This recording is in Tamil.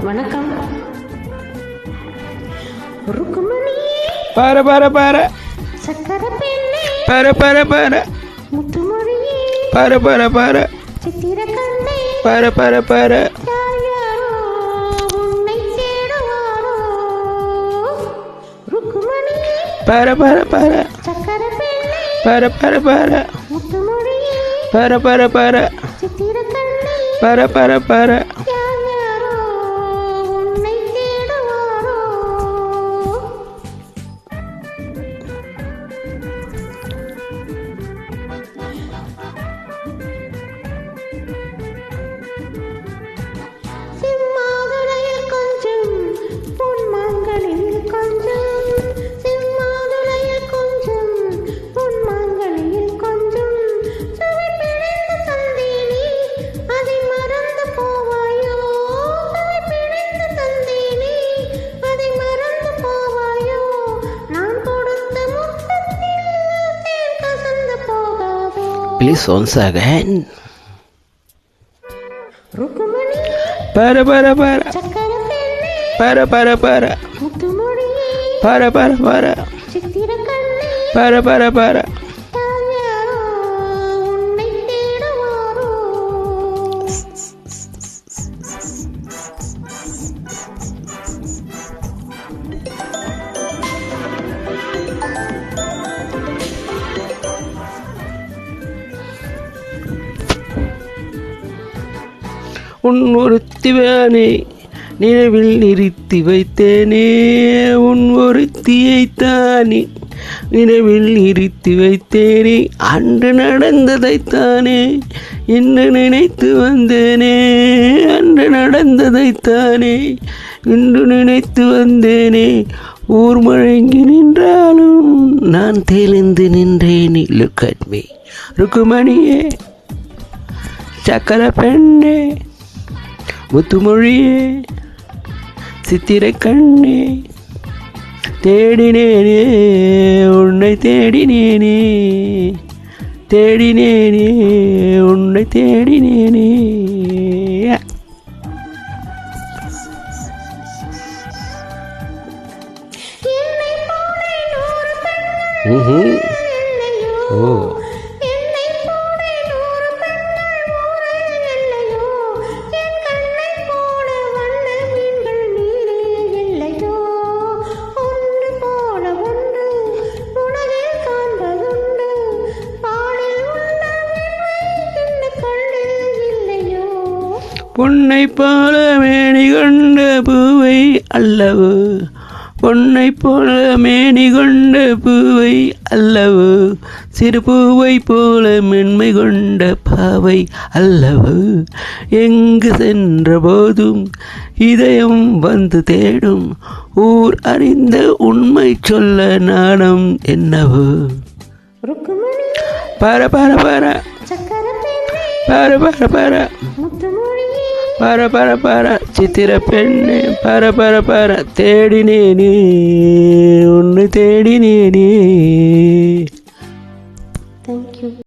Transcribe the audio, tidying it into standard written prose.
வணக்கம். ருக்குமணி பார பார பார சக்கர பெண்ணே பார பார பார முத்துமொழியே பார பார பார சித்திர கண்ணே பார பார பார யாரோ உன்னை தேடுவாரோ. ருக்குமணி பார பார பார சக்கர பெண்ணே பார பார பார முத்துமொழியே பார பார பார சித்திர கண்ணே பார பார பார யாரோ உன்னை தேடுவாரோ. சிம்மாதுளையில் கொஞ்சம் பொன்மாங்கனில் கொஞ்சம், சிம்மாதுளையில் கொஞ்சம் பொன்மாங்கனில் கொஞ்சம், சுவை பிணைந்து தந்தேனே அதை மறந்து போவாயோ. சுவை பிணைந்து தந்தேனே அதை மறந்து போவாயோ. நான் கொடுத்த முத்தத்தில் தேன் கசந்து போகாதோ. Please once again. ருக்குமணி பார பார பார சக்கர பெண்ணே பார பார பார முத்துமொழியே பார பார பார சித்திர கண்ணே பார பார பார யாரோ உன்னை தேடுவாரோ. உன் ஒருத்திவானே நினைவில் நிறுத்தி வைத்தேனே. உன் ஒருத்தியைத்தானே நினைவில் நிறுத்தி வைத்தேனே. அன்று நடந்ததைத்தானே இன்று நினைத்து வந்தேனே. அன்று நடந்ததைத்தானே இன்று நினைத்து வந்தேனே. ஊர் மழங்கி நின்றாலும் நான் தெளிந்து நின்றேன். Look at me. ருக்குமணியே சக்கர பெண்ணே முத்துமொழியே சித்திரை கண்ணே தேடினேனே உன்னை தேடினேனே. தேடினேனே உன்னை தேடினேனே. என்னை போலே 100 பெண்கள் இல்லையோ. ஓ என்னை போலே 100 பெண்கள் ஊரில் இல்லையோ. என் கண்ணை போல வண்ண மீன்கள் நீரில் இல்லையோ. ஒன்று போல ஒன்று உலகில் காண்பதுண்டு. பாலில் உள்ள வெண்மை இந்த கண்ணில் இல்லையோ. பொன்னை போல மேனி கொண்ட பூவை அல்லவோ. பொன்னை போல மேனி கொண்ட பூவை அல்லவோ. சிறு பூவை போல மென்மை கொண்ட பாவை அல்லவோ. எங்கு சென்ற போதும் இதயம் வந்து தேடும். ஊர் அறிந்த உண்மை சொல்ல நாணம் என்னவோ. ருக்குமணி பார பார பார சக்கர பெண்ணே பார பார பார முத்துமொழியே பார பார பார சித்திர பெண்ணே பார பார பார தேடினேனே உன்னை தேடினேனே.